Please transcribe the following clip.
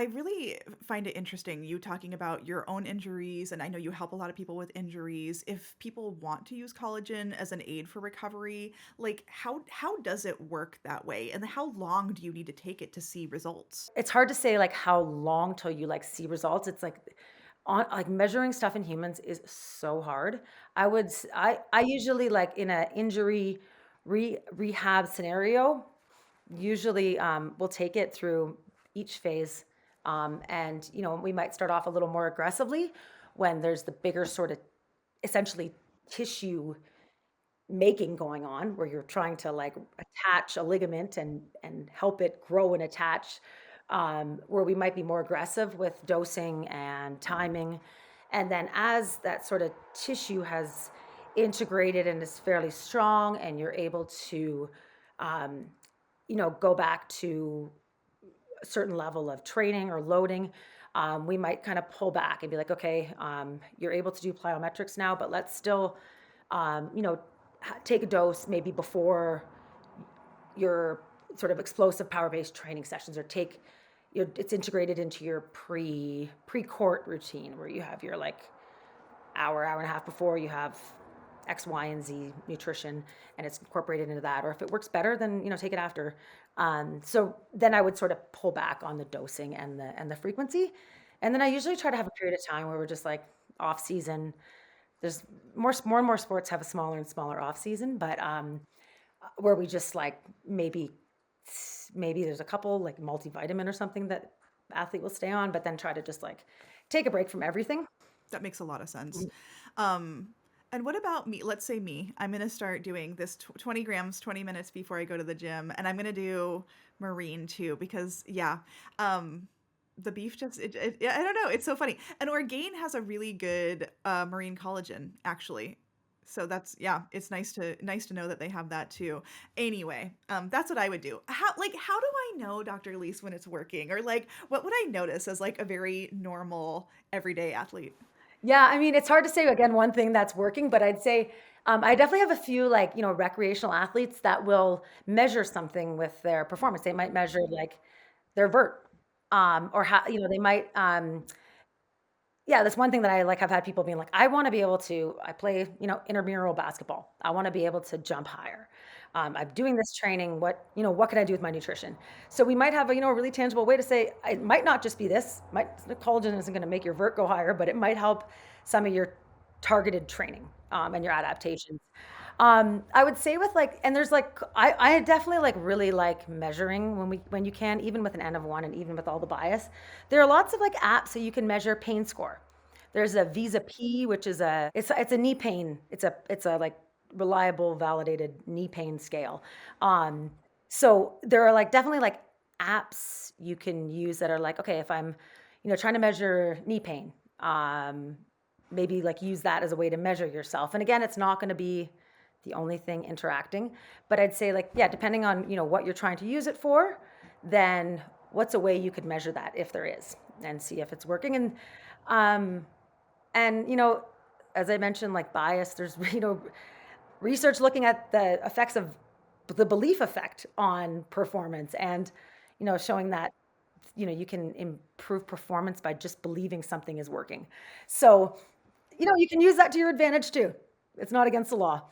I really find it interesting you talking about your own injuries, and I know you help a lot of people with injuries. If people want to use collagen as an aid for recovery, like how does it work that way? And how long do you need to take it to see results? It's hard to say, like, how long till you, like, see results. It's like measuring stuff in humans is so hard. I usually, like, in a injury rehab scenario, usually, will take it through each phase, and, we might start off a little more aggressively when there's the bigger sort of essentially tissue making going on, where you're trying to, like, attach a ligament and help it grow and attach, where we might be more aggressive with dosing and timing, and then as that sort of tissue has integrated and is fairly strong and you're able to, um, go back to a certain level of training or loading, we might kind of pull back and be like, okay, you're able to do plyometrics now, but let's still, take a dose maybe before your sort of explosive power-based training sessions, or it's integrated into your pre-court routine where you have your like hour and a half before you have X, Y, and Z nutrition, and it's incorporated into that. Or if it works better, then take it after. So then I would sort of pull back on the dosing and the frequency, and then I usually try to have a period of time where we're just like off season. There's more and more sports have a smaller and smaller off season, but where we just like maybe there's a couple like multivitamin or something that athlete will stay on, but then try to just like take a break from everything. That makes a lot of sense. Um, and what about me? Let's say me. I'm going to start doing this 20 grams, 20 minutes before I go to the gym. And I'm going to do marine too, because yeah, the beef just, yeah, I don't know. It's so funny. And Orgain has a really good marine collagen, actually. So that's, yeah, it's nice to know that they have that too. Anyway, that's what I would do. How do I know, Dr. Lease, when it's working? Or like what would I notice as like a very normal everyday athlete? Yeah, I mean, it's hard to say again one thing that's working, but I'd say I definitely have a few like recreational athletes that will measure something with their performance. They might measure like their vert, or how they might. Yeah, that's one thing that I like have had people being like, I want to be able to, I play, intramural basketball. I want to be able to jump higher. I'm doing this training. What can I do with my nutrition? So we might have a really tangible way to say, it might not just be this, the collagen isn't going to make your vert go higher, but it might help some of your targeted training, and your adaptations. I would say with like, and there's like, I definitely like really like measuring when you can, even with an N of one and even with all the bias. There are lots of like apps so you can measure pain score. There's a Visa P, which is it's a knee pain. It's a like reliable, validated knee pain scale. So there are like definitely like apps you can use that are like, okay, if I'm, trying to measure knee pain, maybe like use that as a way to measure yourself. And again, it's not going to be the only thing interacting, but I'd say like, yeah, depending on, what you're trying to use it for, then what's a way you could measure that if there is, and see if it's working. Um, and as I mentioned, like bias, there's research looking at the effects of the belief effect on performance, and showing that you can improve performance by just believing something is working. So you can use that to your advantage too. It's not against the law.